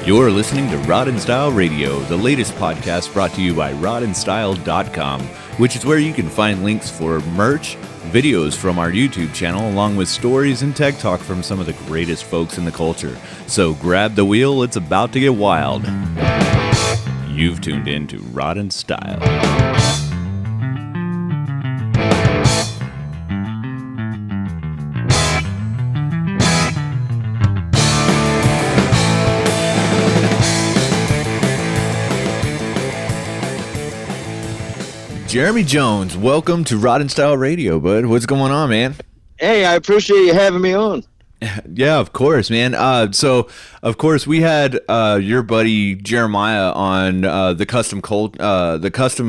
You're listening to Rod and Style Radio, the latest podcast brought to you by rodandstyle.com, which is where you can find links for merch, videos from our YouTube channel, along with stories and tech talk from some of the greatest folks in the culture. So grab the wheel, it's about to get wild. You've tuned in to Rod and Style. Jeremy Jones, welcome to Rod and Style Radio, bud. What's going on, man? Hey, I appreciate you having me on. Yeah, of course, man. So, of course, we had your buddy Jeremiah on the custom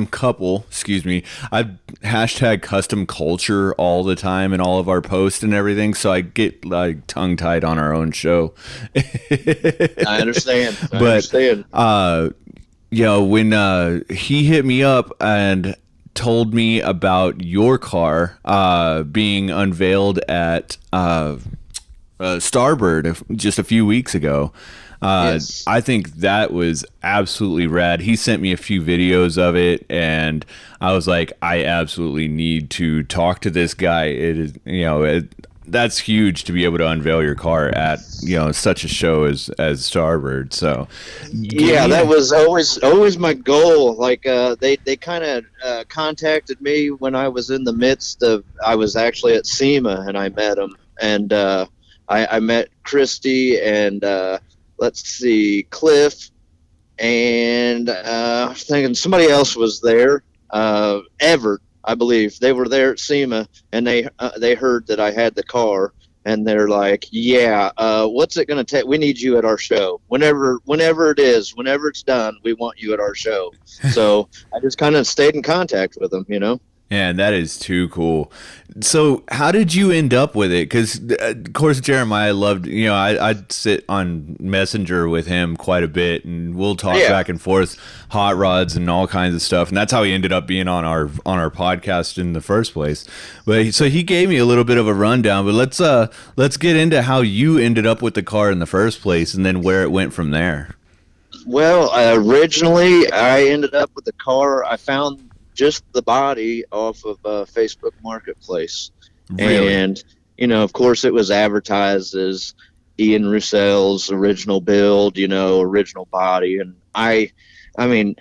couple. Excuse me. I hashtag custom culture all the time in all of our posts and everything, so I get like tongue tied on our own show. I understand. When he hit me up and told me about your car being unveiled at Starboard just a few weeks ago. Yes. I think that was absolutely rad. He sent me a few videos of it, and I was like, I absolutely need to talk to this guy. It is, that's huge to be able to unveil your car at, such a show as Starboard. So, yeah, that was always my goal. Like, they kind of contacted me when I was in the midst of, I was actually at SEMA and I met him, and I met Christy and Cliff, and I'm thinking somebody else was there, Everett, I believe. They were there at SEMA, and they heard that I had the car, and they're like, yeah, what's it going to take? We need you at our show. Whenever it is, whenever it's done, we want you at our show. So I just kind of stayed in contact with them, Man, that is too cool. So how did you end up with it? Because, of course, Jeremiah loved, I'd sit on Messenger with him quite a bit, and we'll talk back and forth, hot rods and all kinds of stuff. And that's how he ended up being on our podcast in the first place. But so he gave me a little bit of a rundown, but let's get into how you ended up with the car in the first place and then where it went from there. Well, originally I ended up with the car. I found just the body off of Facebook Marketplace. Really? And, of course it was advertised as Ian Russell's original build, original body. And I mean,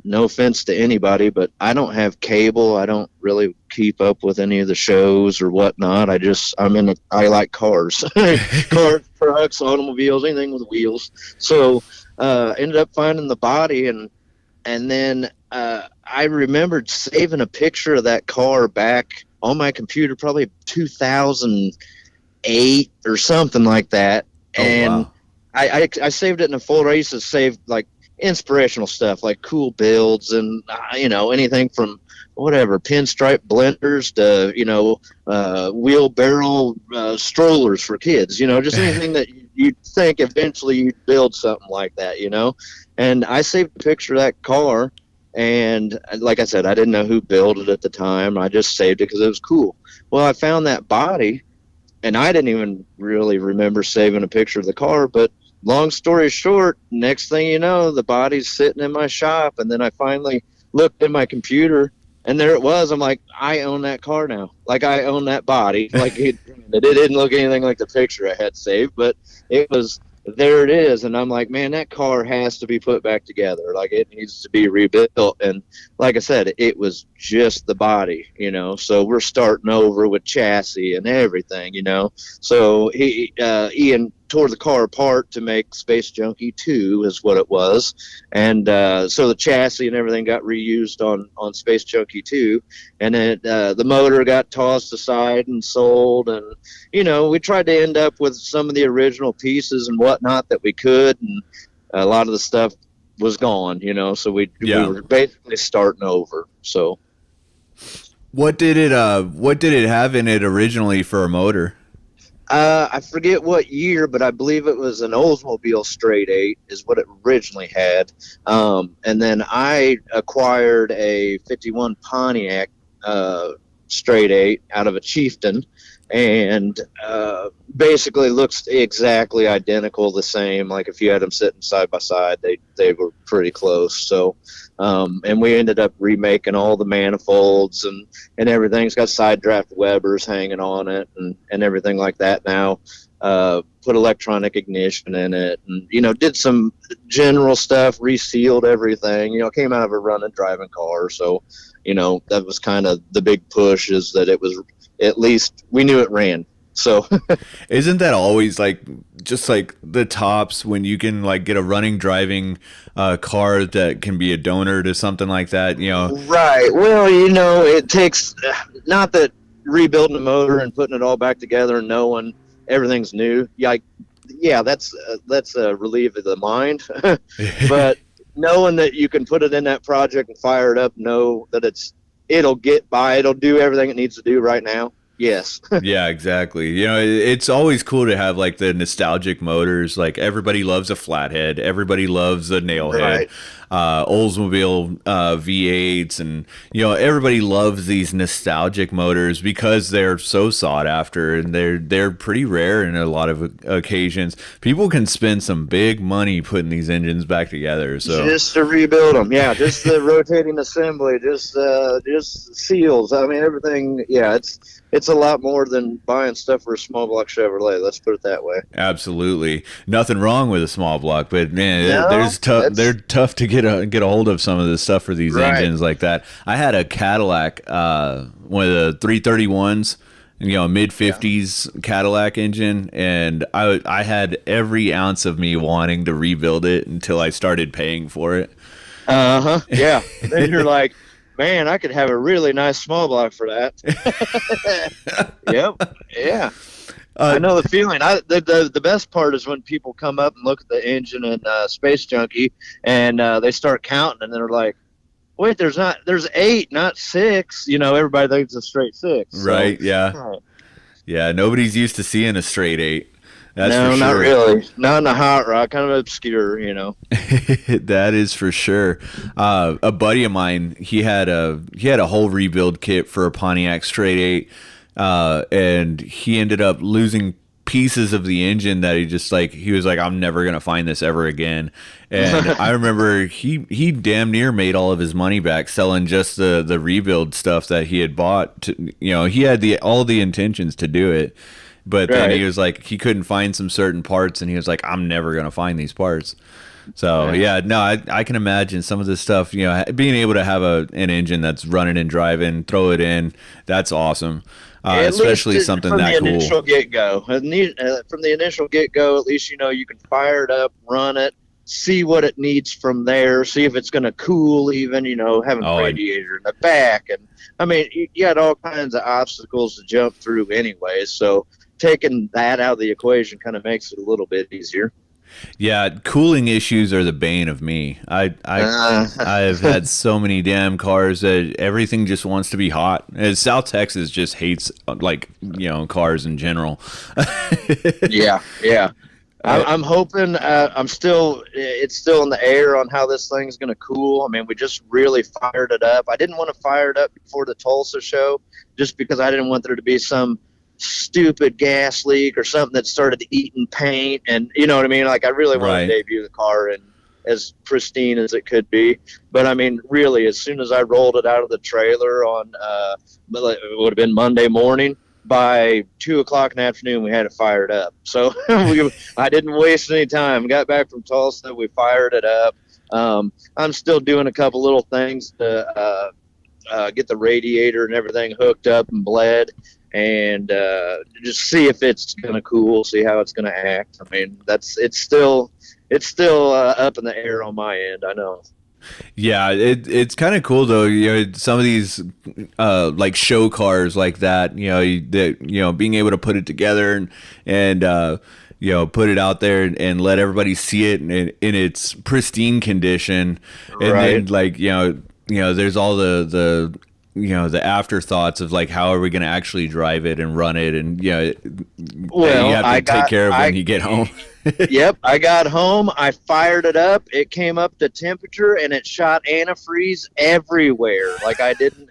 no offense to anybody, but I don't have cable. I don't really keep up with any of the shows or whatnot. I like cars, cars, trucks, automobiles, anything with wheels. So, ended up finding the body, and then I remembered saving a picture of that car back on my computer, probably 2008 or something like that. Oh, and wow. I saved it in a folder. I used to save like inspirational stuff, like cool builds and, anything from whatever, pinstripe blenders to, wheelbarrow strollers for kids, just anything that you'd think eventually you'd build something like that, And I saved a picture of that car, and like I said, I didn't know who built it at the time. I just saved it because it was cool. Well, I found that body, and I didn't even really remember saving a picture of the car, but long story short, next thing you know, the body's sitting in my shop, and then I finally looked in my computer, and there it was. I'm like, I own that car now. Like, I own that body. Like, it didn't look anything like the picture I had saved, but it was, there it is. And I'm like, man, that car has to be put back together. Like, it needs to be rebuilt. And like I said, it was just the body, so we're starting over with chassis and everything, so Ian tore the car apart to make Space Junkie 2 is what it was. And so the chassis and everything got reused on Space Junkie 2. And then the motor got tossed aside and sold. And, we tried to end up with some of the original pieces and whatnot that we could. And a lot of the stuff was gone, so we were basically starting over. So What did it have in it originally for a motor? I forget what year, but I believe it was an Oldsmobile straight 8 is what it originally had. And then I acquired a 51 Pontiac straight 8 out of a Chieftain. and basically looks exactly identical, the same. Like if you had them sitting side by side, they were pretty close. So, and we ended up remaking all the manifolds and everything. It's got side draft Webers hanging on it and everything like that now. Put electronic ignition in it, and did some general stuff, resealed everything. Came out of a running driving car, so that was kind of the big push, is that it was, at least we knew it ran. So isn't that always like just like the tops when you can like get a running driving car that can be a donor to something like that, Right. Well, it takes, not that rebuilding the motor and putting it all back together and knowing everything's new, yeah, that's a relief of the mind. But knowing that you can put it in that project and fire it up, know that it'll get by, it'll do everything it needs to do right now. Yes. Yeah, exactly. It's always cool to have like the nostalgic motors. Like everybody loves a flathead, everybody loves a nailhead, Right. Oldsmobile V8s, and everybody loves these nostalgic motors because they're so sought after, and they're pretty rare in a lot of occasions. People can spend some big money putting these engines back together. So just to rebuild them, yeah, just the rotating assembly, just seals. I mean, everything. Yeah, it's a lot more than buying stuff for a small block Chevrolet. Let's put it that way. absolutely, nothing wrong with a small block, but man, No, they're tough to get a hold of some of the stuff for these Right. engines like that. I had a Cadillac, one of the 331s, mid 50s Cadillac engine, and I had every ounce of me wanting to rebuild it until I started paying for it. Yeah. Then you're like, man, I could have a really nice small block for that. Yep. Yeah. I know the feeling. The best part is when people come up and look at the engine in Space Junkie, and they start counting, and they're like, "Wait, there's 8, not 6." Everybody thinks it's a straight 6. Right? So, Yeah. right. Yeah. Nobody's used to seeing a straight 8. That's No, for not sure. really. Not in the hot rod. Kind of obscure. That is for sure. A buddy of mine, he had a whole rebuild kit for a Pontiac straight 8, and he ended up losing pieces of the engine that he was like, I'm never gonna find this ever again. And I remember he damn near made all of his money back selling just the rebuild stuff that he had bought. He had all the intentions to do it, but then Right. he was like, he couldn't find some certain parts, and he was like, I'm never gonna find these parts. So yeah, no, I can imagine some of this stuff. Being able to have an engine that's running and driving, throw it in, that's awesome. At Especially least something from that the cool. initial get-go. From the initial get-go, at least you can fire it up, run it, see what it needs from there, see if it's going to cool even, having Oh, radiator in the back. And, I mean, you had all kinds of obstacles to jump through anyway, so taking that out of the equation kind of makes it a little bit easier. Yeah, cooling issues are the bane of me. I've had so many damn cars that everything just wants to be hot. And South Texas just hates cars in general. Yeah, yeah. I'm hoping. It's still in the air on how this thing's going to cool. I mean, we just really fired it up. I didn't want to fire it up before the Tulsa show, just because I didn't want there to be some stupid gas leak or something that started eating paint, and you know what I mean. Like, I really wanted Right. to debut the car in as pristine as it could be. But I mean, really, as soon as I rolled it out of the trailer on, it would have been Monday morning. By 2 o'clock in the afternoon, we had it fired up. So I didn't waste any time. Got back from Tulsa, we fired it up. I'm still doing a couple little things to get the radiator and everything hooked up and bled, and just see if it's going to cool, see how it's going to act. I mean, it's still up in the air on my end. I know. Yeah, it's kind of cool though. Some of these like show cars like that. Being able to put it together and put it out there and let everybody see it in its pristine condition, and then Right. like there's all the afterthoughts of like how are we going to actually drive it and run it, and Well, you have to take care of when you get home. Yep, I got home, I fired it up, it came up to temperature, and it shot antifreeze everywhere. Like, I didn't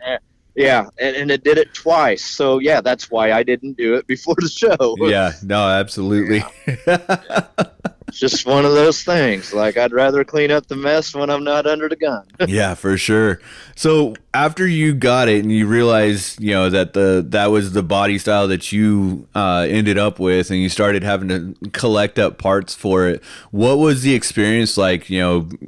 Yeah, and it did it twice. So yeah, that's why I didn't do it before the show. Yeah, no, absolutely. Yeah. It's just one of those things. Like, I'd rather clean up the mess when I'm not under the gun. Yeah, for sure. So after you got it and you realized, that that was the body style that you ended up with, and you started having to collect up parts for it, what was the experience like?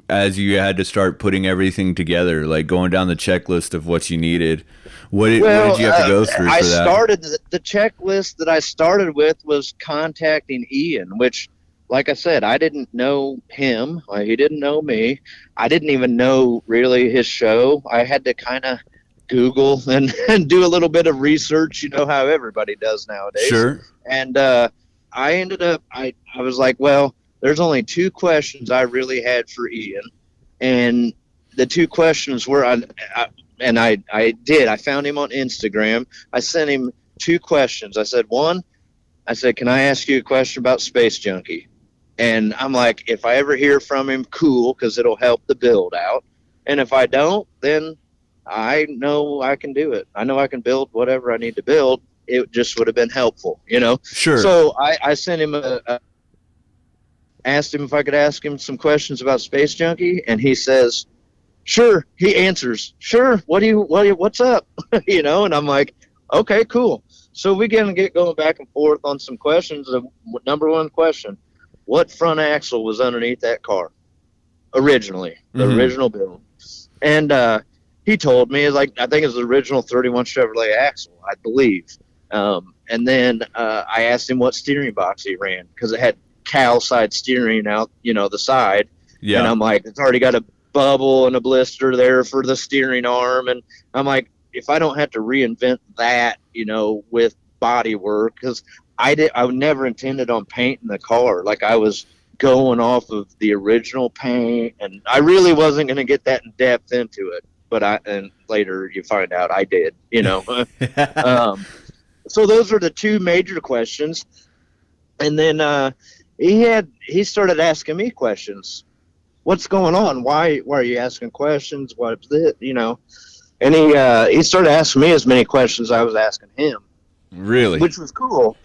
As you had to start putting everything together, like going down the checklist of what you needed. What did Well, you have to go through I for that? started the checklist that I started with was contacting Ian, which, like I said, I didn't know him. He didn't know me. I didn't even know really his show. I had to kind of Google and do a little bit of research. You know how everybody does nowadays. Sure. And I ended up, I was like, well, there's only two questions I really had for Ian, and the two questions were I found him on Instagram. I sent him two questions. I said, one, I said, can I ask you a question about Space Junkie? And I'm like, if I ever hear from him, cool, because it'll help the build out. And if I don't, then I know I can do it. I know I can build whatever I need to build. It just would have been helpful, you know? Sure. So I sent him asked him if I could ask him some questions about Space Junkie, and he says, sure. He answers, sure. What's up? And I'm like, okay, cool. So we get going back and forth on some questions. The number one question: what front axle was underneath that car originally, the original build? And he told me, like, I think it was the original 31 Chevrolet axle, I believe. And then I asked him what steering box he ran, because it had cowl side steering out, the side. And Yeah. I'm like, it's already got a bubble and a blister there for the steering arm. And I'm like, if I don't have to reinvent that, with body work, because I never intended on painting the car. Like, I was going off of the original paint, and I really wasn't going to get that in depth into it. But and later you find out I did, So those are the two major questions. And then he started asking me questions. What's going on? Why are you asking questions? What's it? And he started asking me as many questions I was asking him, Really? which was cool.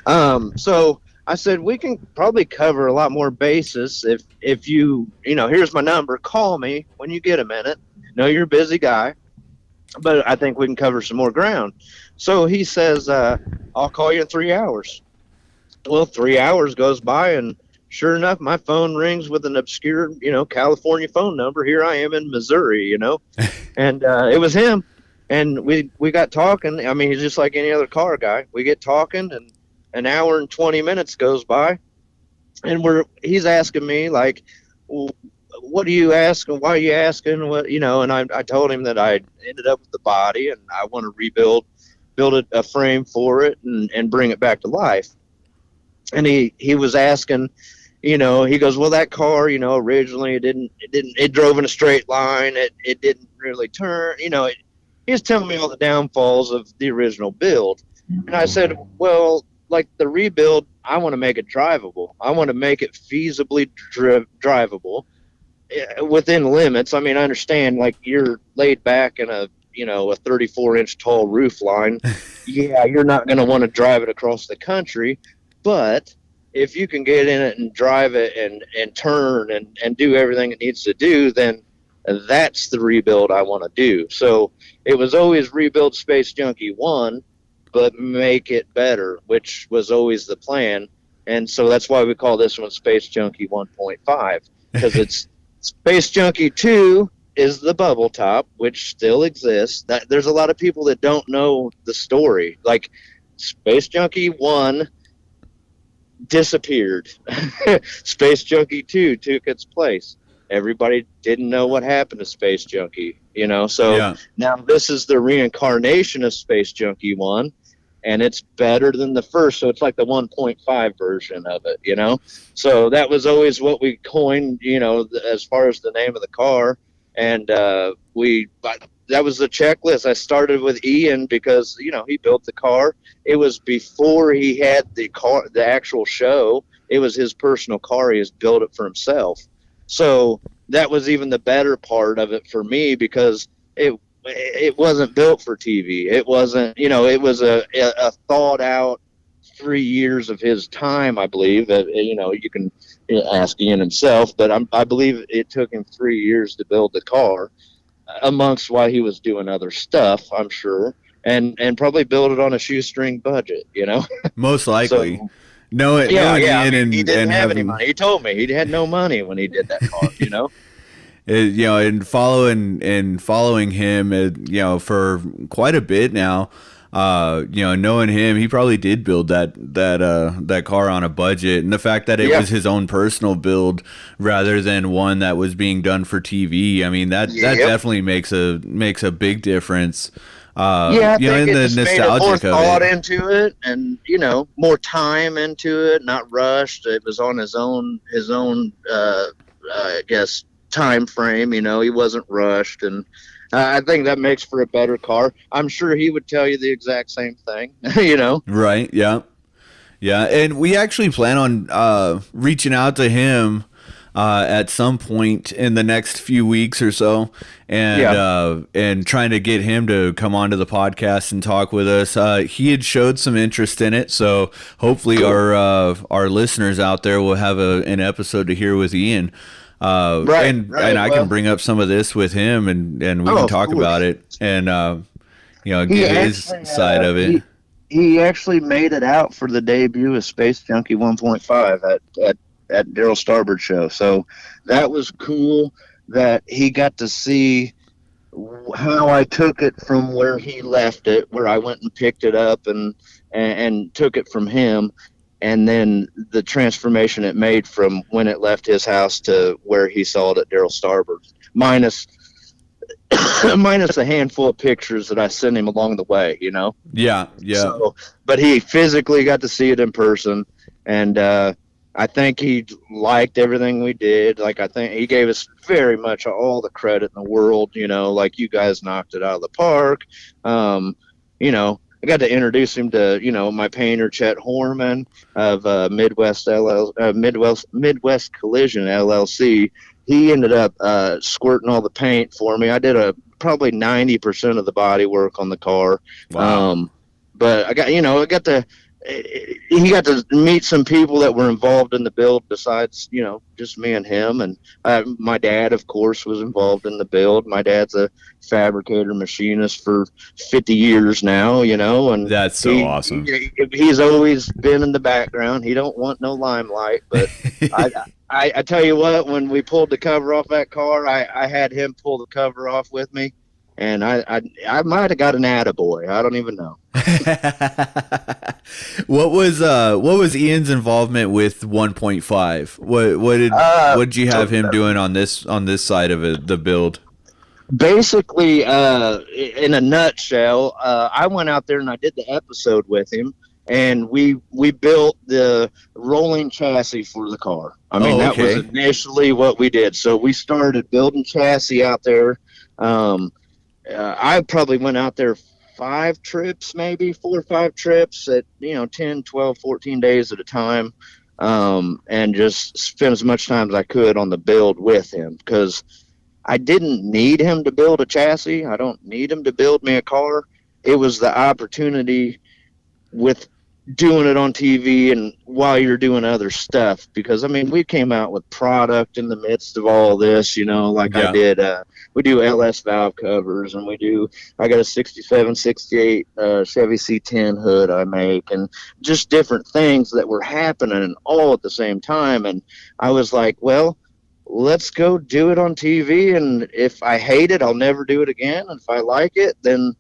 So I said, we can probably cover a lot more basis if you here's my number. Call me when you get a minute. No, you're a busy guy, but I think we can cover some more ground. So he says, I'll call you in 3 hours. Well, 3 hours goes by, and sure enough, my phone rings with an obscure, California phone number. Here I am in Missouri, and it was him. And we got talking. I mean, he's just like any other car guy. We get talking, and an hour and 20 minutes goes by, and he's asking me, like, well, what are you asking? Why are you asking? What, and I told him that I ended up with the body, and I want to build a frame for it and bring it back to life. And he was asking, he goes, well, that car, originally it drove in a straight line. It didn't really turn, he was telling me all the downfalls of the original build. And I said, well, like the rebuild, I want to make it drivable. I want to make it feasibly drivable within limits. I mean, I understand, like, you're laid back in a 34-inch tall roof line. Yeah, you're not going to want to drive it across the country. But if you can get in it and drive it and turn and do everything it needs to do, then that's the rebuild I want to do. So it was always rebuild Space Junkie One, but make it better, which was always the plan. And so that's why we call this one Space Junkie 1.5, because it's Space Junkie 2 is the bubble top, which still exists. There's a lot of people that don't know the story. Like, Space Junkie 1 disappeared. Space Junkie 2 took its place. Everybody didn't know what happened to Space Junkie, So Yeah. now this is the reincarnation of Space Junkie 1, and it's better than the first. So it's like the 1.5 version of it, So that was always what we coined, as far as the name of the car. And that was the checklist. I started with Ian because, he built the car. It was before he had the actual show. It was his personal car. He has built it for himself. So that was even the better part of it for me, because it wasn't built for TV. It wasn't, it was a thought out 3 years of his time, I believe. You can ask Ian himself, but I believe it took him 3 years to build the car, amongst why he was doing other stuff, I'm sure, and probably build it on a shoestring budget. Most likely. So, Knowing Ian he didn't and have any having, money. He told me he had no money when he did that car. and following him, for quite a bit now. Knowing him, he probably did build that car on a budget, and the fact that it was his own personal build rather than one that was being done for TV. I mean, that definitely makes a big difference. I think in it the just made nostalgic more of thought it. into it, and more time into it, not rushed. It was on his own, I guess, time frame. He wasn't rushed, and I think that makes for a better car. I'm sure he would tell you the exact same thing. Right? Yeah, yeah. And we actually plan on reaching out to him at some point in the next few weeks or so, and trying to get him to come onto the podcast and talk with us. He had showed some interest in it, so hopefully our listeners out there will have an episode to hear with Ian. And I can bring up some of this with him, and we can talk about it, and get his side of it. He actually made it out for the debut of Space Junkie 1.5 at Daryl Starbird's show. So that was cool that he got to see how I took it from where he left it, where I went and picked it up and took it from him, and then the transformation it made from when it left his house to where he saw it at Daryl Starbird's, minus a handful of pictures that I sent him along the way, Yeah. So, but he physically got to see it in person, and I think he liked everything we did. Like, I think he gave us very much all the credit in the world, like, you guys knocked it out of the park. I got to introduce him to, my painter, Chet Horman of Midwest Collision LLC. He ended up squirting all the paint for me. I did probably 90% of the body work on the car. Wow. But he got to meet some people that were involved in the build besides, just me and him. And my dad, of course, was involved in the build. My dad's a fabricator machinist for 50 years now, and that's so awesome. He's always been in the background. He don't want no limelight, but I tell you what, when we pulled the cover off that car, I had him pull the cover off with me. And I might have got an attaboy. I don't even know. What was Ian's involvement with 1.5? What did you have him doing on this side of it, the build? Basically, in a nutshell, I went out there and I did the episode with him, and we built the rolling chassis for the car. I mean, that was initially what we did. So we started building chassis out there. I probably went out there 4 or 5 trips at 10, 12, 14 days at a time, and just spent as much time as I could on the build with him, because I didn't need him to build a chassis. I don't need him to build me a car. It was the opportunity with doing it on TV and while you're doing other stuff, because I mean, we came out with product in the midst of all this, I did. We do LS valve covers, and I got a 67, 68 Chevy C10 hood I make, and just different things that were happening all at the same time. And I was like, well, let's go do it on TV, and if I hate it, I'll never do it again. And if I like it, then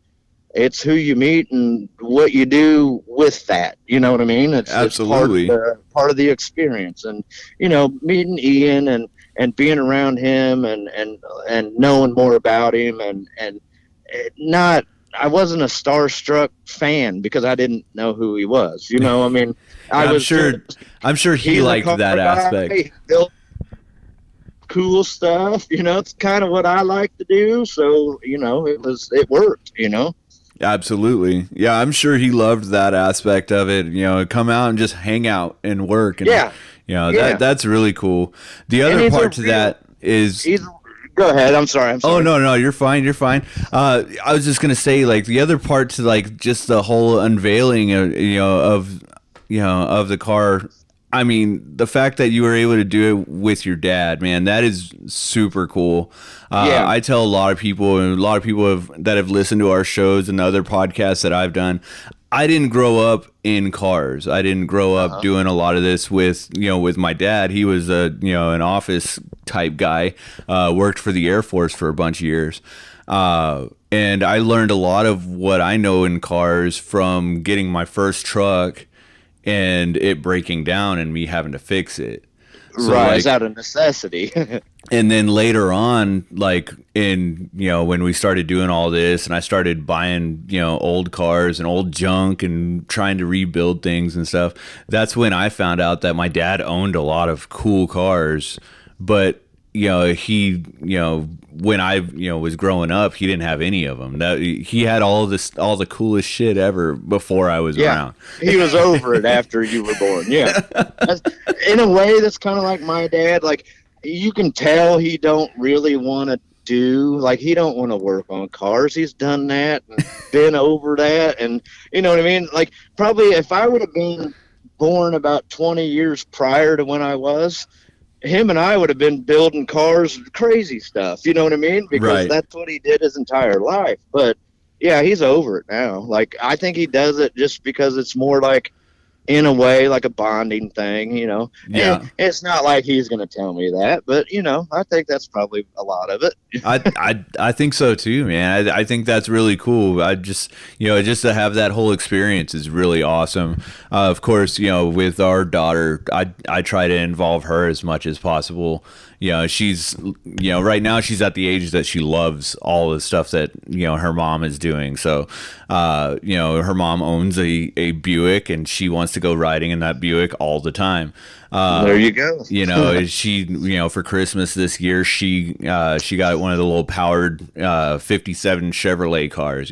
it's who you meet and what you do with that. You know what I mean? Absolutely. It's part of the experience. And, meeting Ian and being around him and knowing more about him and I wasn't a starstruck fan because I didn't know who he was. I mean, I'm sure he liked that aspect. He built cool stuff. It's kind of what I like to do. So, it worked, Absolutely. Yeah, I'm sure he loved that aspect of it. Come out and just hang out and work. And, that's really cool. The other part to that is... Go ahead. I'm sorry. Oh, no, you're fine. You're fine. I was just gonna say, like, the other part to, like, just the whole unveiling of of the car. I mean, the fact that you were able to do it with your dad, man, that is super cool. Yeah. I tell a lot of people, and a lot of people that have listened to our shows and other podcasts that I've done. I didn't grow up in cars. I didn't grow up doing a lot of this with my dad. He was an office type guy, worked for the Air Force for a bunch of years. And I learned a lot of what I know in cars from getting my first truck and it breaking down and me having to fix it. So, right, like, it's out of necessity. and then later on, like, in when we started doing all this and I started buying old cars and old junk and trying to rebuild things and stuff, that's when I found out that my dad owned a lot of cool cars, but he when I was growing up, he didn't have any of them. That he had all the coolest shit ever before I was around. He was over it after you were born. Yeah. In a way, that's kind of like my dad. Like, you can tell he don't really want to he don't want to work on cars. He's done that and been over that, and you know what I mean? Like, probably if I would have been born about 20 years prior to when I was, him and I would have been building cars, crazy stuff. You know what I mean? Because that's what he did his entire life. But yeah, he's over it now. Like, I think he does it just because it's more like, in a way, like a bonding thing, Yeah. And it's not like he's going to tell me that, but I think that's probably a lot of it. I think so too, man. I think that's really cool. I just just to have that whole experience is really awesome. Of course, with our daughter, I try to involve her as much as possible. She's right now she's at the age that she loves all the stuff that her mom is doing. So her mom owns a Buick and she wants to go riding in that Buick all the time. There you go. She for Christmas this year she got one of the little powered 57 Chevrolet cars.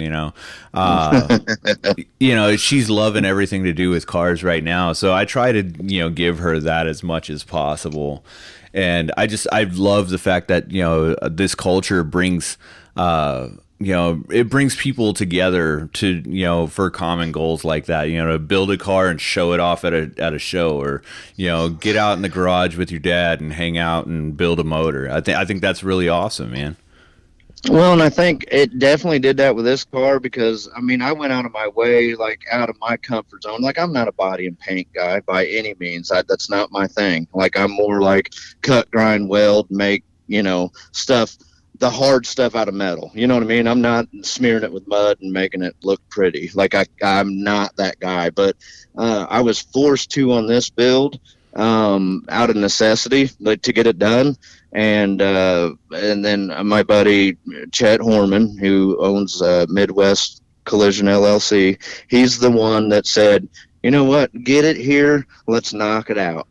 She's loving everything to do with cars right now. So I try to give her that as much as possible. And I love the fact that this culture brings it brings people together to for common goals like that, to build a car and show it off at a show, or get out in the garage with your dad and hang out and build a motor. I think that's really awesome, man. Well, and I think it definitely did that with this car because, I mean, I went out of my way, like out of my comfort zone. Like, I'm not a body and paint guy by any means. That's not my thing. Like, I'm more like cut, grind, weld, make, stuff, the hard stuff out of metal. You know what I mean? I'm not smearing it with mud and making it look pretty. Like, I'm not that guy. But I was forced to on this build out of necessity, like, to get it done. And then my buddy Chet Horman, who owns Midwest Collision LLC, he's the one that said, you know what, get it here, let's knock it out,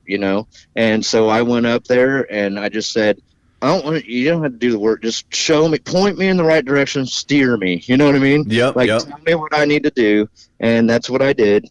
And so I went up there and I just said, you don't have to do the work, just show me, point me in the right direction, steer me, you know what I mean? Yep. Tell me what I need to do, and that's what I did.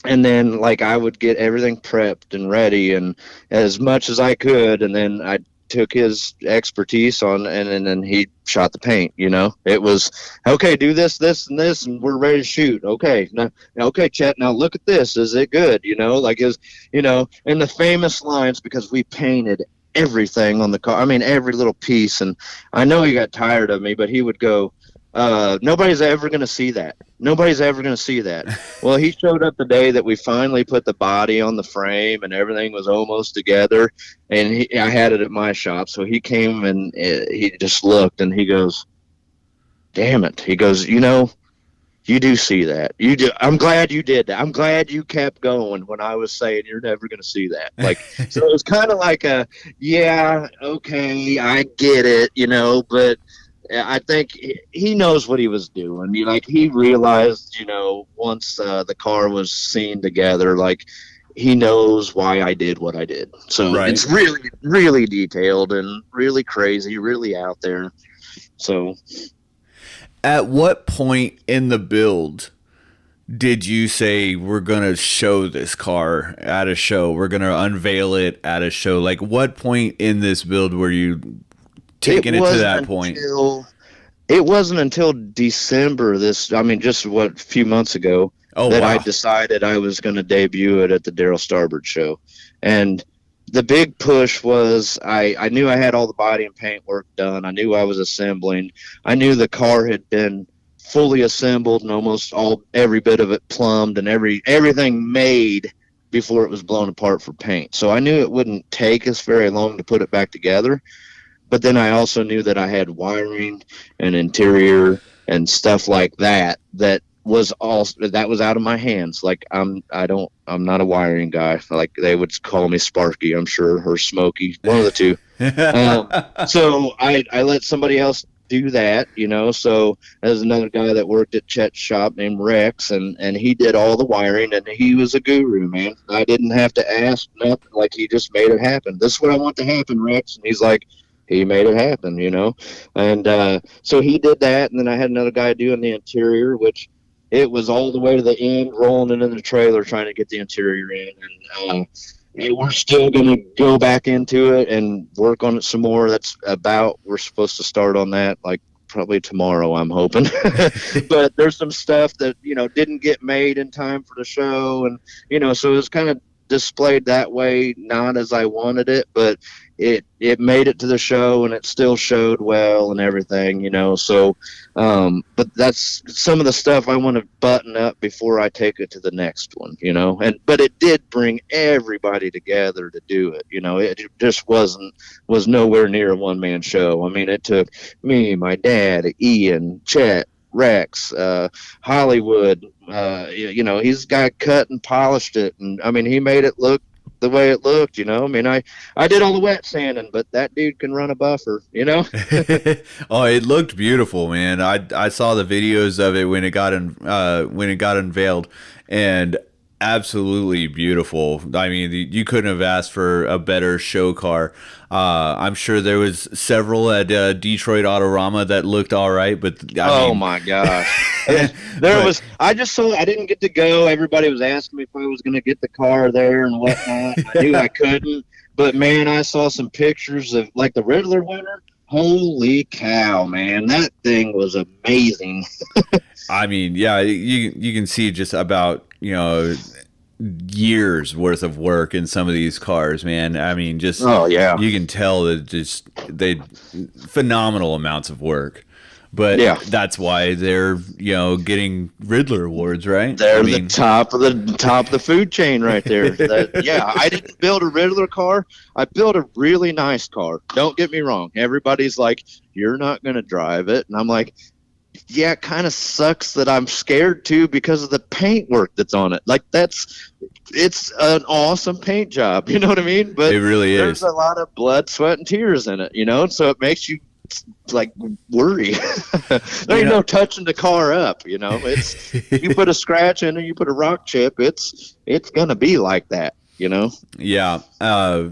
And then, like, I would get everything prepped and ready and as much as I could, and then I took his expertise on, and then he shot the paint. It was, okay, do this, and this, and we're ready to shoot. Okay, now, okay, Chet, now look at this. Is it good? And the famous lines, because we painted everything on the car. I mean, every little piece. And I know he got tired of me, but he would go, nobody's ever going to see that. Nobody's ever going to see that. Well, he showed up the day that we finally put the body on the frame and everything was almost together. And I had it at my shop. So he came and he just looked and he goes, damn it. He goes, you do see that. You do. I'm glad you did that. I'm glad you kept going when I was saying you're never going to see that. Like, so it was kind of like yeah, okay, I get it, but I think he knows what he was doing. He realized, once the car was seen together, like, he knows why I did what I did. So It's really, really detailed and really crazy, really out there. So, at what point in the build did you say, we're going to show this car at a show? We're going to unveil it at a show? Like, what point in this build were you taking it to that point? It wasn't until December just a few months ago that I decided I was going to debut it at the Daryl Starbird show. And the big push was I knew I had all the body and paint work done. I knew I was assembling. I knew the car had been fully assembled and almost every bit of it plumbed and everything made before it was blown apart for paint. So I knew it wouldn't take us very long to put it back together. But then I also knew that I had wiring and interior and stuff like that was out of my hands. Like I'm not a wiring guy. Like they would call me Sparky, I'm sure, or Smokey, one of the two. So I let somebody else do that, So there's another guy that worked at Chet's shop named Rex, and he did all the wiring, and he was a guru, man. I didn't have to ask nothing. Like he just made it happen. This is what I want to happen, Rex. And he's like, he made it happen, And so he did that, and then I had another guy doing the interior, which it was all the way to the end, rolling into the trailer, trying to get the interior in. And we're still going to go back into it and work on it some more. We're supposed to start on that, like, probably tomorrow, I'm hoping. But there's some stuff that, didn't get made in time for the show. And, so it was kind of displayed that way, not as I wanted it, but it made it to the show, and it still showed well and everything, So, but that's some of the stuff I want to button up before I take it to the next one, but it did bring everybody together to do it. It just was nowhere near a one-man show. I mean, it took me, my dad, Ian, Chet, Rex, Hollywood, he's got cut and polished it, and I mean, he made it look the way it looked, I mean, I did all the wet sanding, but that dude can run a buffer, Oh, it looked beautiful, man. I saw the videos of it when it got unveiled, and absolutely beautiful. I mean, you couldn't have asked for a better show car. I'm sure there was several at Detroit Autorama that looked all right, but I mean, my gosh. I didn't get to go. Everybody was asking me if I was going to get the car there and whatnot. I knew I couldn't, but man, I saw some pictures of like the Riddler winner. Holy cow, man. That thing was amazing. I mean, yeah, you can see just about, years worth of work in some of these cars, man. I mean, just you can tell that they phenomenal amounts of work. But that's why they're getting Riddler awards, right? They're the top of the food chain right there. I didn't build a Riddler car. I built a really nice car. Don't get me wrong. Everybody's like, you're not going to drive it, and I'm like, yeah, it kind of sucks that I'm scared too because of the paint work that's on it. Like it's an awesome paint job, you know what I mean? But it really is. There's a lot of blood, sweat, and tears in it, so it makes you like worry. There ain't no touching the car up, It's you put a scratch in it, you put a rock chip, it's gonna be like that, Yeah. A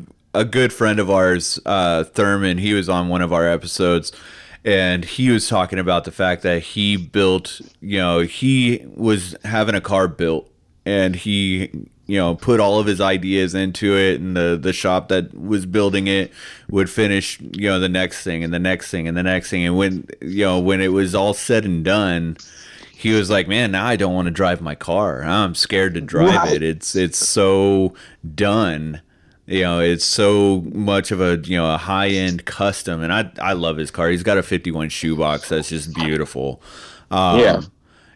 good friend of ours, Thurman, he was on one of our episodes. And he was talking about the fact that he built, he was having a car built, and he, put all of his ideas into it, and the shop that was building it would finish, the next thing and the next thing and the next thing. And when it was all said and done, he was like, man, now I don't want to drive my car. I'm scared to drive it. It's so done. It's so much of a high-end custom, and I love his car. He's got a 51 shoebox that's just beautiful. And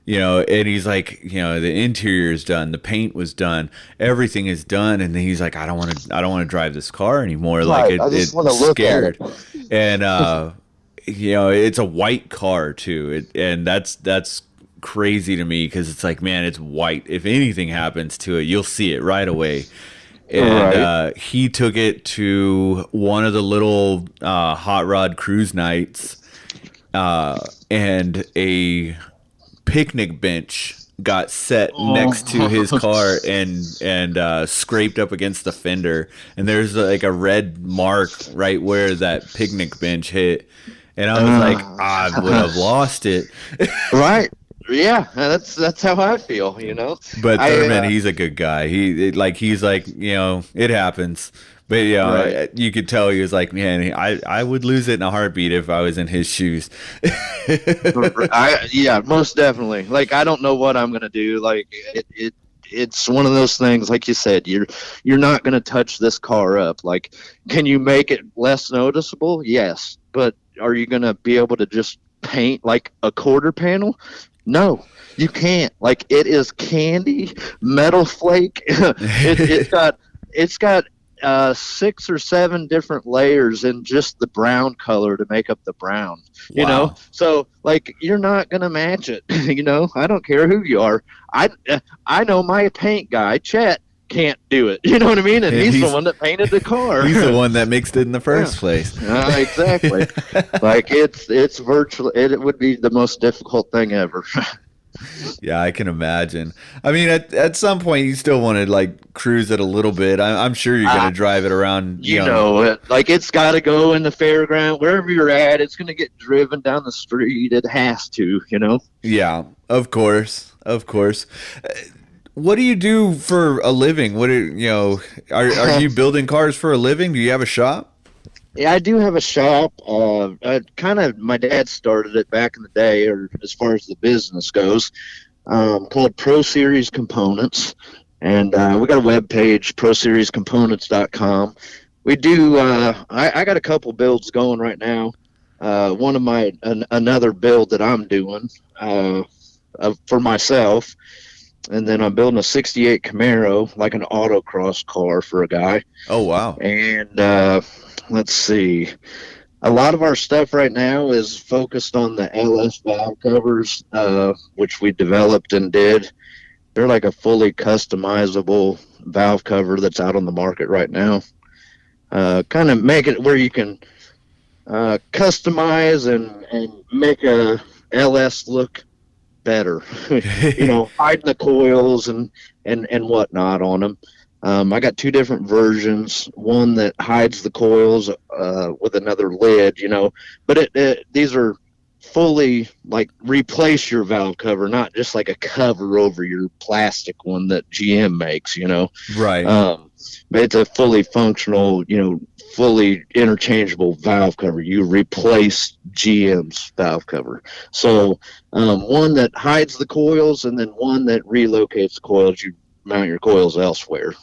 he's like, the interior is done, the paint was done, everything is done, and then he's like, I don't want to drive this car anymore. Right. Like it's scared, and it's a white car too, and that's crazy to me because it's like, man, it's white. If anything happens to it, you'll see it right away. And he took it to one of the little hot rod cruise nights, and a picnic bench got set next to his car and scraped up against the fender. And there's like a red mark right where that picnic bench hit. And I was like, I would have lost it. Right. Yeah, that's how I feel, you know. But I Thurman, he's a good guy. He's like, it happens. But Right. you could tell he was like, man, I would lose it in a heartbeat if I was in his shoes. Yeah, most definitely. Like, I don't know what I'm gonna do. Like, it's one of those things. Like you said, you're not gonna touch this car up. Like, can you make it less noticeable? Yes, but are you gonna be able to just paint like a quarter panel? No, you can't. Like, it is candy, metal flake. It's got 6 or 7 different layers in just the brown color to make up the brown, Wow. so like, you're not gonna match it. I don't care who you are. I know my paint guy Chet can't do it. You know what I mean? And And he's the one that painted the car. he's the one that mixed it in the Yeah. first place. Exactly. Like, it's virtually, it would be the most difficult thing ever. Yeah, I can imagine. I mean, at some point, you still want to like cruise it a little bit. I'm sure you're gonna drive it around. Like, it's got to go in the fairground wherever you're at. It's gonna get driven down the street. It has to. Yeah, of course, of course. What do you do for a living? Are you building cars for a living? Do you have a shop? Yeah, I do have a shop. Kind of, my dad started it back in the day, or as far as the business goes, called Pro Series Components. And we got a web page, proseriescomponents.com. We do, I got a couple builds going right now. One of another build that I'm doing for myself. And then I'm building a 68 Camaro, like an autocross car for a guy. Oh, wow. And let's see. A lot of our stuff right now is focused on the LS valve covers, which we developed and did. They're like a fully customizable valve cover that's out on the market right now. Kind of make it where you can customize and make a LS look better. Hiding the coils and whatnot on them. I got 2 different versions. One that hides the coils with another lid, but these are fully like replace your valve cover, not just like a cover over your plastic one that GM makes, Right. But it's a fully functional, fully interchangeable valve cover. You replace GM's valve cover. So one that hides the coils, and then one that relocates the coils. You mount your coils elsewhere,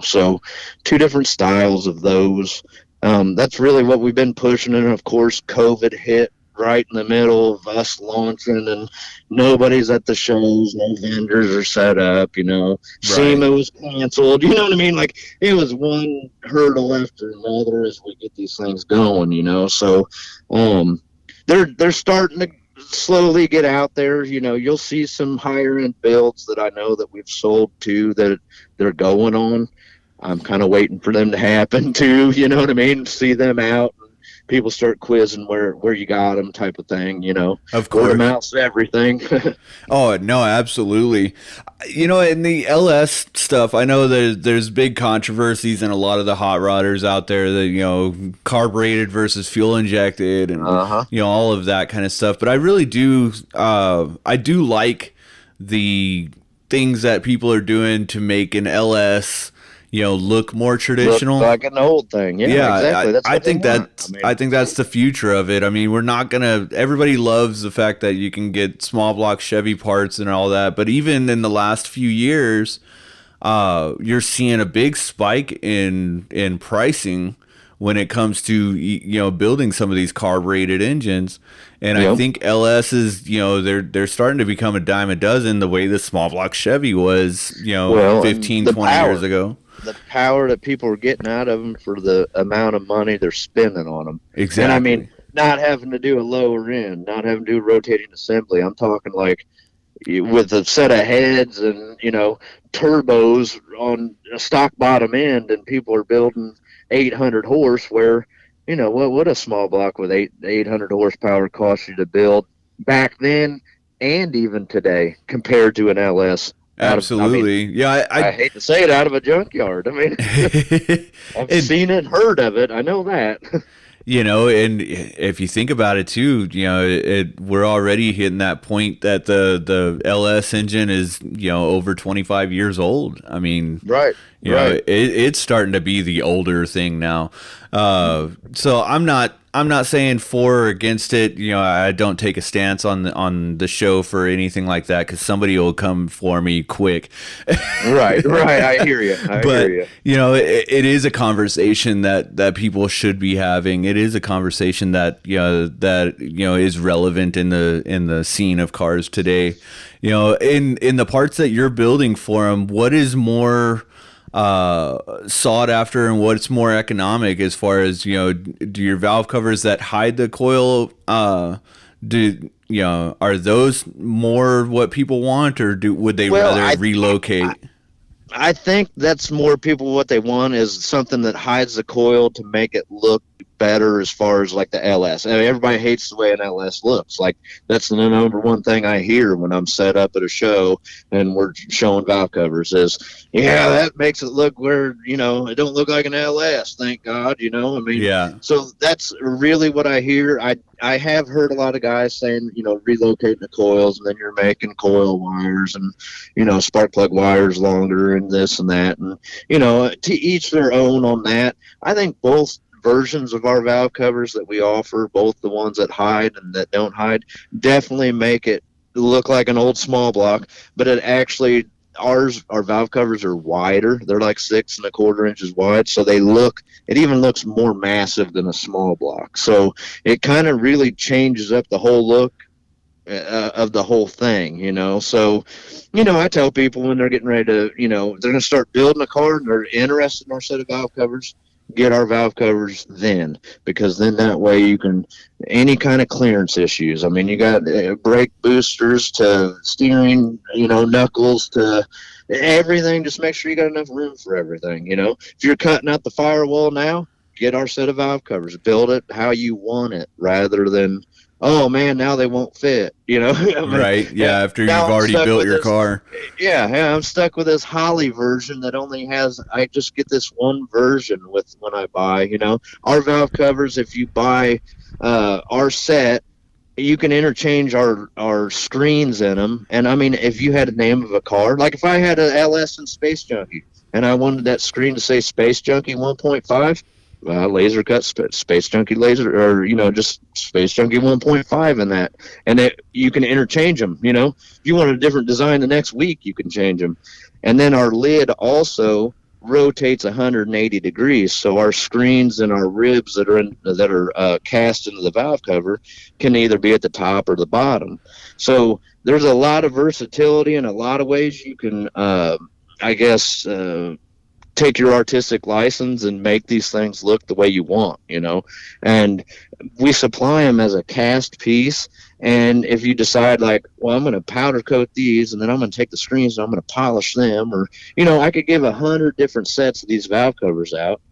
so 2 different styles of those. That's really what we've been pushing. And of course, COVID hit right in the middle of us launching, and nobody's at the shows, no vendors are set up, Right. SEMA was canceled, you know what I mean? Like, it was one hurdle after another as we get these things going, so they're starting to slowly get out there. You'll see some higher end builds that I know that we've sold to that they're going on. I'm kind of waiting for them to happen too, you know what I mean? See them out, and people start quizzing where you got them, type of thing, Of word of course. mouth's everything. Oh, no, absolutely. In the LS stuff, I know there's big controversies and a lot of the hot rodders out there that, carbureted versus fuel injected and, all of that kind of stuff. But I really do, I do like the things that people are doing to make an LS, look more traditional. Look like an old thing. Yeah, exactly. That's I what think they want. I think that's the future of it. I mean, we're not gonna. Everybody loves the fact that you can get small block Chevy parts and all that, but even in the last few years, you're seeing a big spike in pricing when it comes to building some of these carbureted engines. And I think LS is, they're starting to become a dime a dozen the way the small block Chevy was, 15, 20 years ago. The power that people are getting out of them for the amount of money they're spending on them. Exactly. And I mean, not having to do a lower end, not having to do rotating assembly. I'm talking like with a set of heads and, turbos on a stock bottom end, and people are building 800 horse where, what a small block with 800 horsepower costs you to build back then and even today compared to an LS. Absolutely. I hate to say it, out of a junkyard. I mean, I've seen it, heard of it. I know that. You know, and if you think about it too, you know, we're already hitting that point that the LS engine is, you know, over 25 years old. I mean, Right, you know, right. it's starting to be the older thing now. So I'm not saying for or against it. You know, I don't take a stance on the show for anything like that because somebody will come for me quick. Right, right. I hear you. I hear But you. you know, it is a conversation that people should be having. It is a conversation that is relevant in the scene of cars today. You know, in the parts that you're building for them, what is more sought after and what's more economic as far as, you know, do your valve covers that hide the coil, are those more what people want, or would they Well, rather I relocate? I think that's more people what they want is something that hides the coil to make it look better as far as like the LS. I mean, everybody hates the way an LS looks. Like that's the number one thing I hear when I'm set up at a show and we're showing valve covers is, yeah, that makes it look where, you know, it don't look like an LS. Thank God, you know. I mean, Yeah. so that's really what I hear. I have heard a lot of guys saying, you know, relocating the coils and then you're making coil wires and, you know, spark plug wires longer and this and that. And, you know, to each their own on that. I think both versions of our valve covers that we offer, both the ones that hide and that don't hide, definitely make it look like an old small block, but it actually, our valve covers are wider. They're like 6.25 inches wide. So it even looks more massive than a small block. So it kind of really changes up the whole look of the whole thing, you know. So, you know, I tell people when they're getting ready to, you know, they're going to start building a car and they're interested in our set of valve covers, get our valve covers then, because then that way you can, any kind of clearance issues. I mean, you got brake boosters to steering, you know, knuckles to everything. Just make sure you got enough room for everything, you know. If you're cutting out the firewall now, get our set of valve covers, build it how you want it rather than, oh man, now they won't fit. You know, I mean, Right. Yeah. After now you've I'm already stuck built with your this. car. Yeah, I'm stuck with this Holly version that only has. I just get this one version with when I buy. You know, our valve covers. If you buy our set, you can interchange our screens in them. And I mean, if you had a name of a car, like if I had an LS and Space Junkie, and I wanted that screen to say Space Junkie 1.5, laser cut Space Junkie laser, or you know, just Space Junkie 1.5 in that, and you can interchange them. You know, if you want a different design the next week, you can change them. And then our lid also rotates 180 degrees, so our screens and our ribs that are cast into the valve cover can either be at the top or the bottom. So there's a lot of versatility and a lot of ways you can, I guess, take your artistic license and make these things look the way you want, you know. And we supply them as a cast piece. And if you decide like, well, I'm going to powder coat these and then I'm going to take the screens and I'm going to polish them, or, you know, I could give 100 different sets of these valve covers out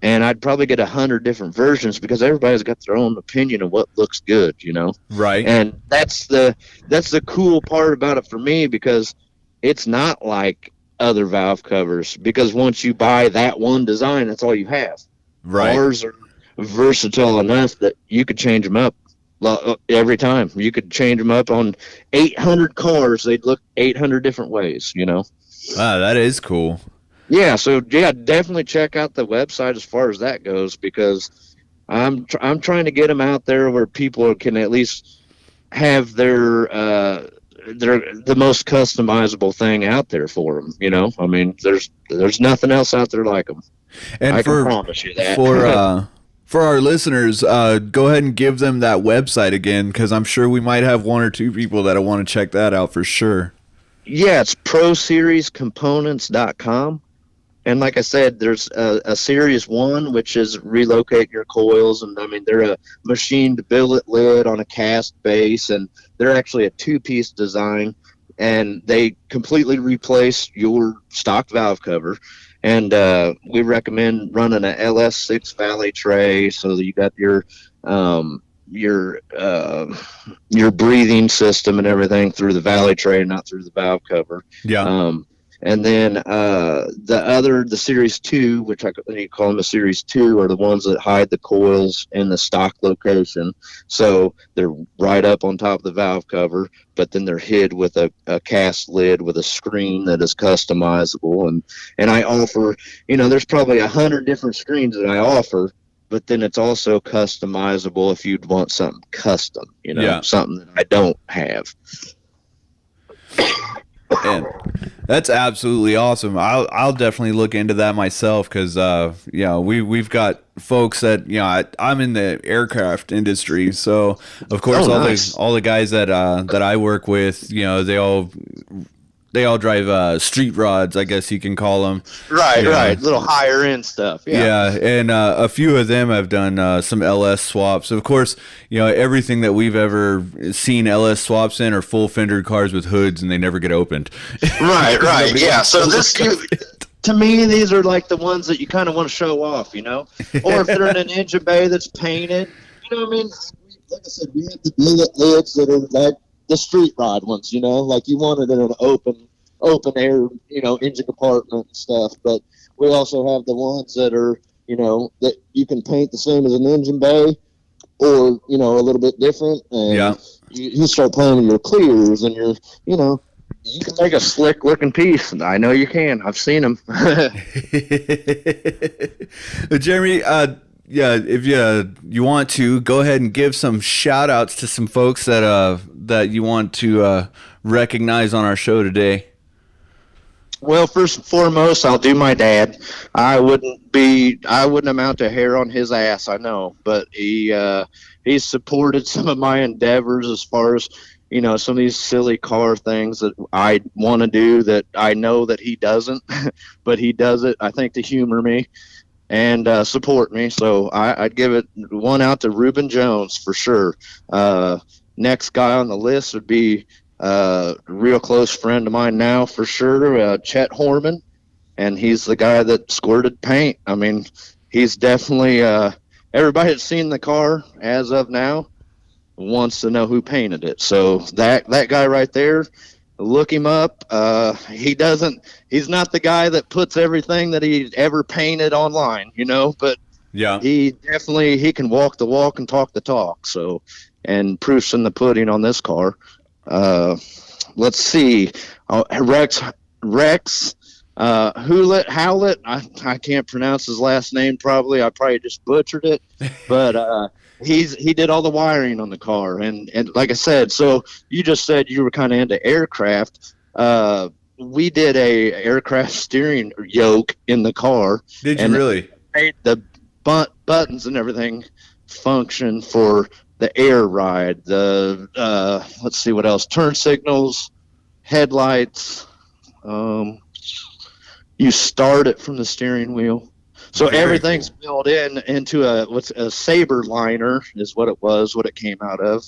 and I'd probably get 100 different versions because everybody's got their own opinion of what looks good, you know. Right. And that's the cool part about it for me, because it's not like other valve covers, because once you buy that one design, that's all you have. Right. Ours are versatile enough that you could change them up every time. You could change them up on 800 cars; they'd look 800 different ways, you know. Wow, that is cool. Yeah, so yeah, definitely check out the website as far as that goes, because I'm trying to get them out there where people can at least have their the most customizable thing out there for them. You know, I mean, there's nothing else out there like them. And I can promise you that. for our listeners, go ahead and give them that website again, because I'm sure we might have one or two people that want to check that out for sure. Yeah, it's proseriescomponents.com. And like I said, there's a Series 1, which is relocate your coils. And I mean, they're a machined billet lid on a cast base, and they're actually a two-piece design. And they completely replace your stock valve cover. And we recommend running a LS6 valley tray so that you got um, your your breathing system and everything through the valley tray, not through the valve cover. Yeah. And then the Series 2, which you call them a Series 2, are the ones that hide the coils in the stock location. So they're right up on top of the valve cover, but then they're hid with a cast lid with a screen that is customizable. And I offer, there's probably 100 different screens that I offer, but then it's also customizable if you'd want something custom, something that I don't have. And that's absolutely awesome. I'll definitely look into that myself because we've got folks that I'm in the aircraft industry, so of course all the guys that I work with, they all drive street rods, I guess you can call them. Right. Little higher end stuff. Yeah, and a few of them have done some LS swaps. Of course, everything that we've ever seen LS swaps in are full fender cars with hoods, and they never get opened. Right. Yeah. So to me, these are like the ones that you kind of want to show off, or if they're in an engine bay that's painted, what I mean. Like I said, we have the billet lids that are like the street rod ones, like you want it in an open air, engine compartment and stuff. But we also have the ones that are, that you can paint the same as an engine bay, or a little bit different. And you start playing with your clears and you can make a slick looking piece. And I know you can. I've seen them. Jeremy, if you want to go ahead and give some shout outs to some folks that you want to recognize on our show today. Well, first and foremost, I'll do my dad. I wouldn't amount to hair on his ass, I know, but he's supported some of my endeavors as far as some of these silly car things that I want to do that I know that he doesn't, but he does it, I think, to humor me and support me. So I'd give it one out to Reuben Jones for sure. Next guy on the list would be a real close friend of mine now for sure, Chet Horman, and he's the guy that squirted paint. I mean, he's definitely everybody that's seen the car as of now wants to know who painted it. So that guy right there, look him up. He's not the guy that puts everything that he ever painted online, but he can walk the walk and talk the talk. So, and proof's in the pudding on this car. Let's see. Rex Howlett. I can't pronounce his last name. I probably just butchered it, but he did all the wiring on the car, and like I said, so you just said you were kind of into aircraft. We did a aircraft steering yoke in the car. Did you really? Made the buttons and everything function for the air ride, let's see what else, turn signals, headlights. You start it from the steering wheel. So everything's built into a Saber liner is what it came out of,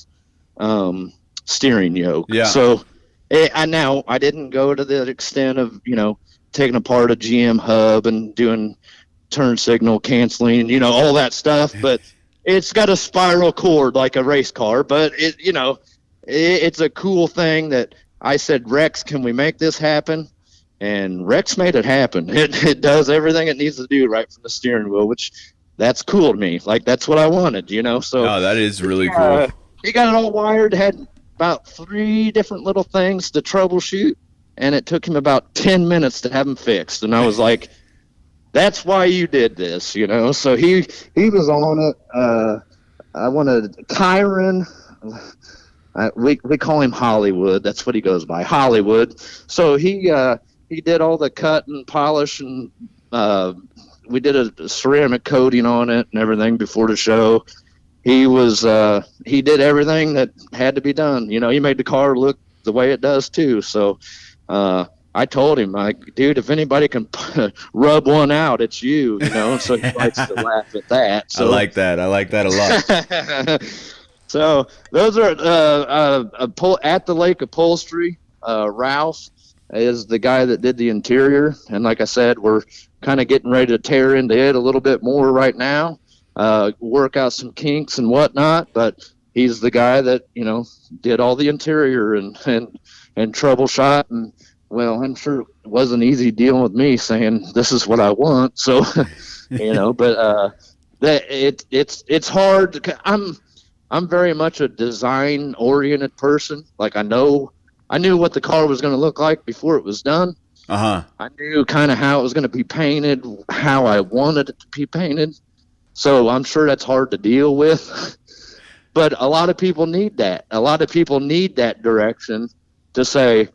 steering yoke. Yeah. So I didn't go to the extent of, taking apart a GM hub and doing turn signal canceling, all that stuff, but it's got a spiral cord like a race car, but it's a cool thing that I said, Rex, can we make this happen? And Rex made it happen. It does everything it needs to do right from the steering wheel, which that's cool to me. Like, that's what I wanted, So that is really cool. He got it all wired, had about 3 different little things to troubleshoot, and it took him about 10 minutes to have them fixed. And I was like, that's why you did this, So he was on it. I wanted Kyron. We call him Hollywood. That's what he goes by, Hollywood. So he did all the cut and polish, and we did a ceramic coating on it and everything before the show. He did everything that had to be done. He made the car look the way it does too. So I told him, dude, if anybody can rub one out, it's you, So he likes to laugh at that. So. I like that a lot. So those are at the Lake Upholstery. Ralph is the guy that did the interior, and like I said, we're kind of getting ready to tear into it a little bit more right now, work out some kinks and whatnot. But he's the guy that did all the interior and troubleshot and well, I'm sure it wasn't easy dealing with me saying this is what I want. So, but it's hard. I'm very much a design oriented person. Like I knew what the car was going to look like before it was done. I knew kind of how it was going to be painted, how I wanted it to be painted. So I'm sure that's hard to deal with. But a lot of people need that. A lot of people need that direction to say,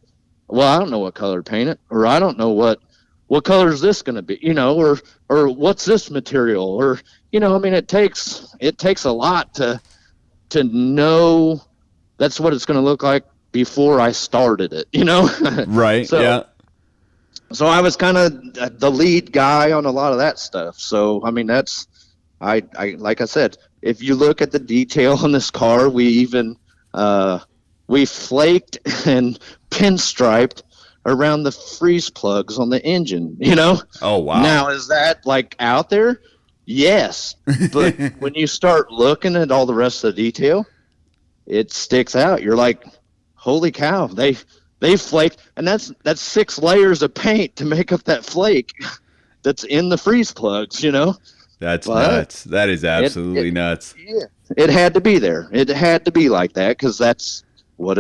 well, I don't know what color to paint it, or I don't know what color is this going to be, or what's this material, or I mean, it takes a lot to know that's what it's going to look like before I started it, Right. So, yeah. So I was kind of the lead guy on a lot of that stuff. So I mean, I like I said, if you look at the detail on this car, we even we flaked and pinstriped around the freeze plugs on the engine, Oh, wow. Now, is that like out there? Yes. But when you start looking at all the rest of the detail, it sticks out. You're like, holy cow, they flaked. And that's 6 layers of paint to make up that flake that's in the freeze plugs, That's but nuts. That is absolutely nuts. Yeah, it had to be there. It had to be like that because that's what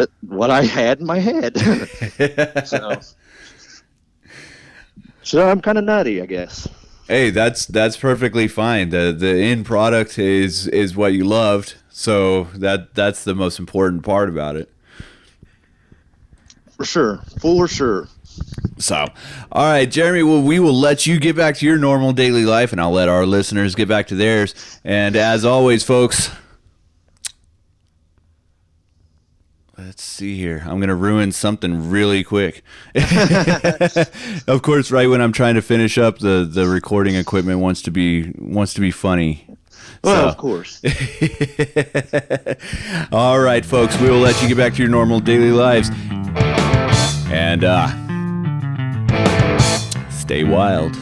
I had in my head. so I'm kind of nutty, I guess. Hey, that's perfectly fine. The end product is what you loved, so that's the most important part about it. For sure. So, all right, Jeremy, well, we will let you get back to your normal daily life, and I'll let our listeners get back to theirs. And as always, folks, let's see here. I'm going to ruin something really quick. Of course, right when I'm trying to finish up, the recording equipment wants to be funny. Well, of course. All right, folks, we will let you get back to your normal daily lives. And stay wild.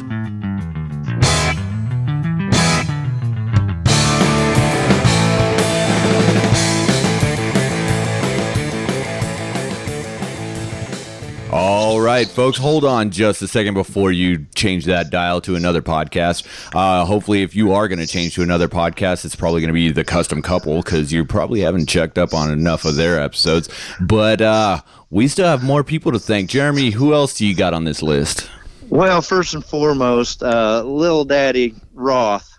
All right, folks, hold on just a second before you change that dial to another podcast. Hopefully, if you are going to change to another podcast, it's probably going to be The Custom Couple because you probably haven't checked up on enough of their episodes. But we still have more people to thank. Jeremy, who else do you got on this list? Well, first and foremost, Lil Daddy Roth,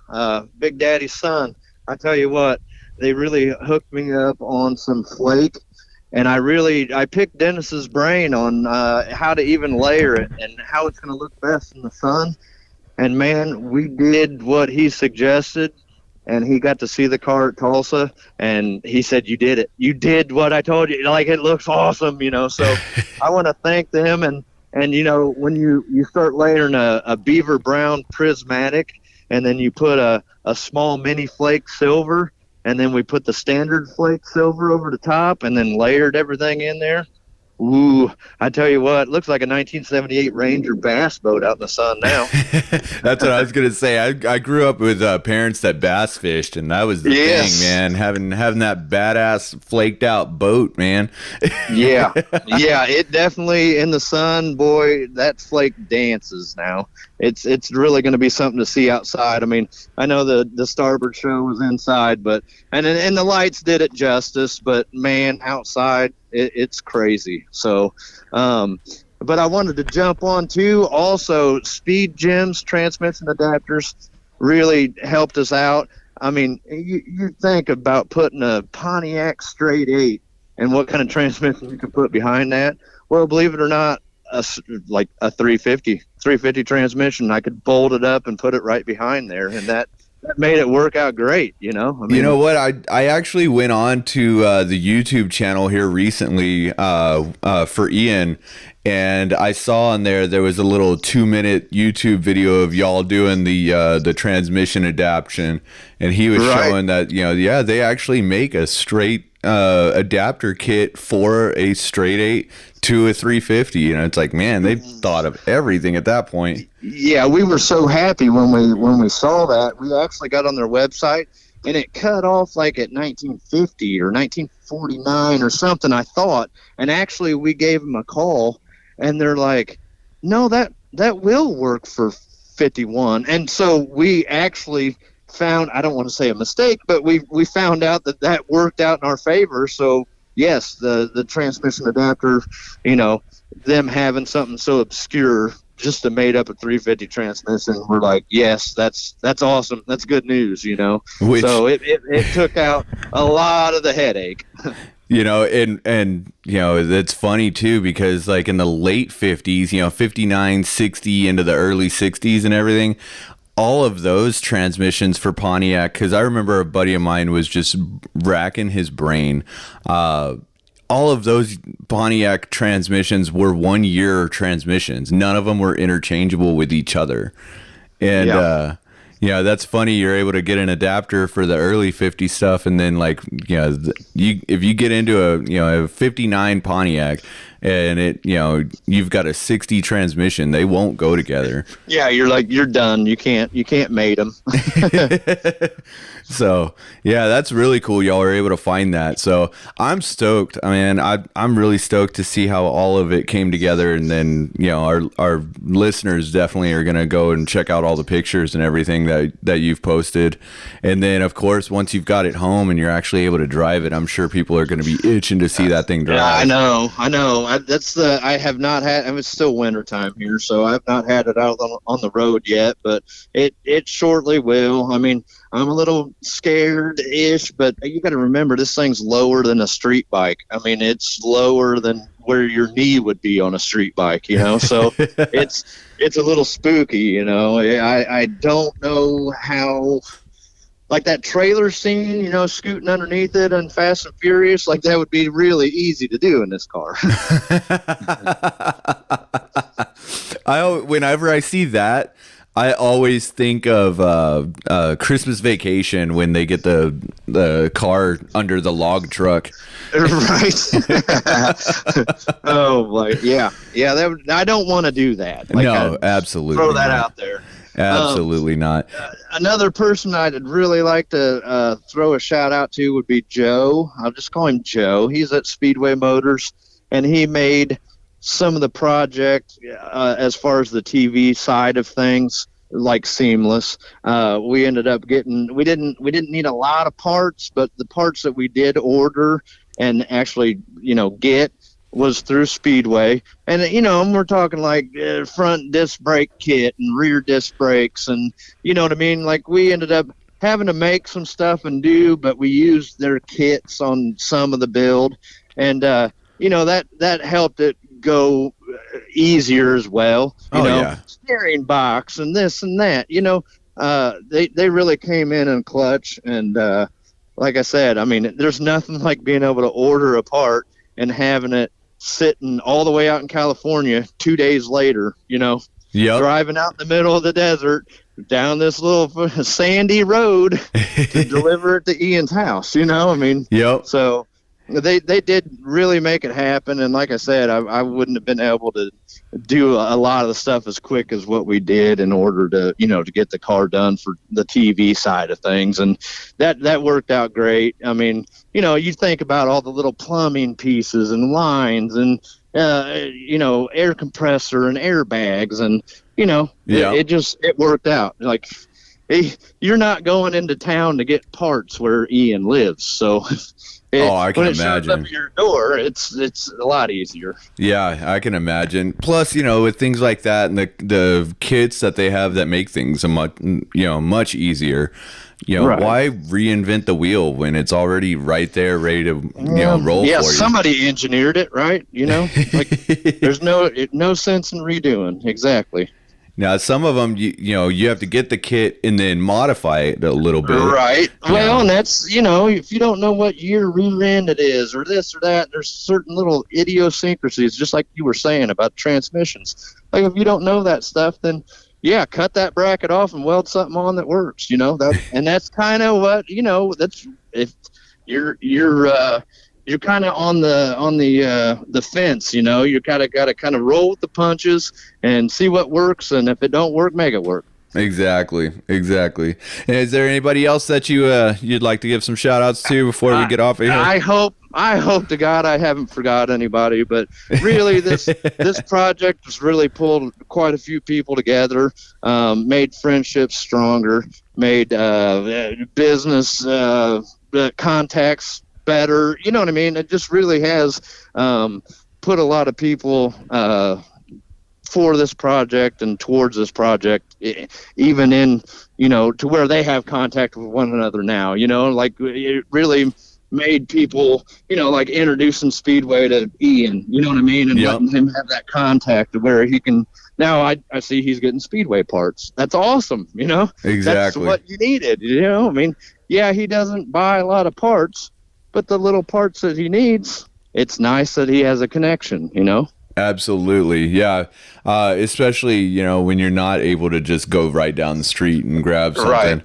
Big Daddy's son. I tell you what, they really hooked me up on some flake. And I picked Dennis's brain on how to even layer it and how it's going to look best in the sun. And, man, we did what he suggested, and he got to see the car at Tulsa, and he said, you did it. You did what I told you. Like, it looks awesome, So I want to thank them. And when you start layering a beaver brown prismatic, and then you put a small mini flake silver, and then we put the standard flake silver over the top and then layered everything in there. Ooh, I tell you what, it looks like a 1978 Ranger bass boat out in the sun now. That's what I was going to say. I grew up with parents that bass fished, and that was the thing, man. Having that badass flaked out boat, man. Yeah, it definitely, in the sun, boy, that flake dances now. It's really going to be something to see outside. I mean, I know the starboard show was inside, but and the lights did it justice, but man, outside, it's crazy. So, but I wanted to jump on too. Also, Speed Gems transmission adapters really helped us out. I mean, you think about putting a Pontiac straight 8 and what kind of transmission you can put behind that. Well, believe it or not, like a 350 transmission, I could bolt it up and put it right behind there, and that made it work out great, I mean, you know what? I actually went on to the YouTube channel here recently for Ian, and I saw on there was a little 2-minute YouTube video of y'all doing the transmission adaptation, and he was showing that they actually make a straight adapter kit for a straight 8 to a 350. It's like, man, they've thought of everything at that point. Yeah, we were so happy when we saw that. We actually got on their website, and it cut off like at 1950 or 1949 or something, I thought. And actually, we gave them a call, And they're like, no, that will work for 51. And so we actually found, I don't want to say a mistake, but we found out that worked out in our favor. So yes, the transmission adapter, them having something so obscure just to made up a 350 transmission, we're like, yes, that's awesome. That's good news, Which, So it took out a lot of the headache. and that's funny too, because like in the late 50s, 59, 60 into the early 60s and everything, all of those transmissions for Pontiac, because I remember a buddy of mine was just racking his brain. All of those Pontiac transmissions were 1 year transmissions. None of them were interchangeable with each other. And, that's funny. You're able to get an adapter for the early 50 stuff. And then if you get into a 59 Pontiac and you've got a 60 transmission, they won't go together. Yeah. You're done. You can't mate them. So yeah, that's really cool. Y'all are able to find that. So I'm stoked. I mean, I'm really stoked to see how all of it came together. And then, our listeners definitely are going to go and check out all the pictures and everything that you've posted. And then of course, once you've got it home and you're actually able to drive it, I'm sure people are going to be itching to see that thing drive. Yeah, I know. I have not had, it's still winter time here, so I've not had it out on the road yet, but it shortly will. I mean, I'm a little scared-ish, but you got to remember this thing's lower than a street bike. I mean, it's lower than where your knee would be on a street bike, So it's a little spooky, I don't know how. Like that trailer scene, scooting underneath it and Fast and Furious, like that would be really easy to do in this car. Whenever I see that, I always think of Christmas Vacation when they get the car under the log truck. Right. Oh, like, yeah. I don't want to do that. No, absolutely. Throw that out there. Absolutely not. Another person I'd really like to throw a shout out to would be Joe. I'll just call him Joe. He's at Speedway Motors, and he made some of the project as far as the TV side of things like seamless. We ended up we didn't need a lot of parts, but the parts that we did order and actually get was through Speedway. And we're talking like front disc brake kit and rear disc brakes, and you know what I mean. Like we ended up having to make some stuff and but we used their kits on some of the build, and that helped it go easier as well. Steering box and this and that. They really came in clutch, and like I said, I mean, there's nothing like being able to order a part and having it sitting all the way out in California 2 days later, driving out in the middle of the desert down this little sandy road to deliver it to Ian's house, I mean, so they did really make it happen. And like I said, I wouldn't have been able to do a lot of the stuff as quick as what we did in order to, to get the car done for the TV side of things. And that worked out great. I mean, you think about all the little plumbing pieces and lines and, air compressor and airbags and, it worked out. Like, you're not going into town to get parts where Ian lives. So I can when it imagine. shows up at your door, it's a lot easier. Yeah, I can imagine. Plus, with things like that and the kits that they have that make things much easier. Right. Why reinvent the wheel when it's already right there, ready to roll for you? Yeah, somebody engineered it, right? Like there's no sense in redoing. Exactly. Now, some of them, you have to get the kit and then modify it a little bit. Right. Well, and that's, if you don't know what year rear end it is or this or that, there's certain little idiosyncrasies, just like you were saying about transmissions. Like if you don't know that stuff, then yeah, cut that bracket off and weld something on that works, and that's kind of what, that's if you're kind of on the fence, you gotta kind of roll with the punches and see what works, and if it don't work, make it work. Exactly. And is there anybody else that you'd like to give some shout outs to before we get off of here? I hope to God I haven't forgot anybody, but really this project has really pulled quite a few people together, made friendships stronger, made business contacts better. You know what I mean? It just really has put a lot of people for this project and towards this project, even in, to where they have contact with one another now, like it really made people, like introducing Speedway to Ian, you know what I mean? And letting him have that contact where he can, now I see he's getting Speedway parts. That's awesome. Exactly. That's what you needed, I mean, yeah, he doesn't buy a lot of parts, but the little parts that he needs, it's nice that he has a connection, Absolutely. Yeah. Especially, when you're not able to just go right down the street and grab something.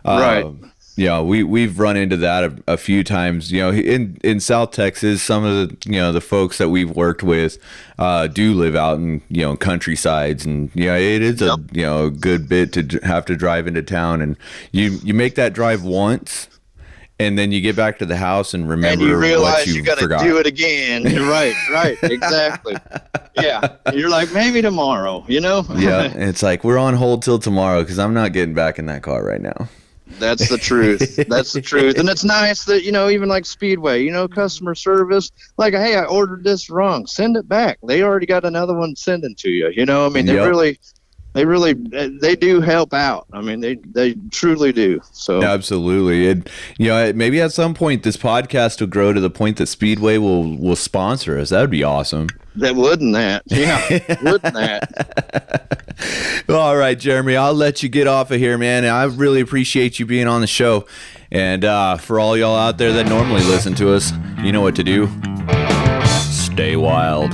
Right. Yeah, we've run into that a few times. In South Texas, some of the the folks that we've worked with do live out in countrysides, and it is a a good bit to have to drive into town, and you make that drive once. And then you get back to the house and remember and you realize what you got to do it again. Right, exactly. Yeah, you're like, maybe tomorrow, Yeah, it's like, we're on hold till tomorrow because I'm not getting back in that car right now. That's the truth. That's the truth. And it's nice that, even like Speedway, customer service, like, hey, I ordered this wrong. Send it back. They already got another one sending to you. I mean, they do help out. I mean, they truly do. So absolutely. And maybe at some point this podcast will grow to the point that Speedway will sponsor us. That would be awesome. Wouldn't that? Yeah. Wouldn't that? Well, all right, Jeremy, I'll let you get off of here, man. I really appreciate you being on the show. And for all y'all out there that normally listen to us, you know what to do. Stay wild.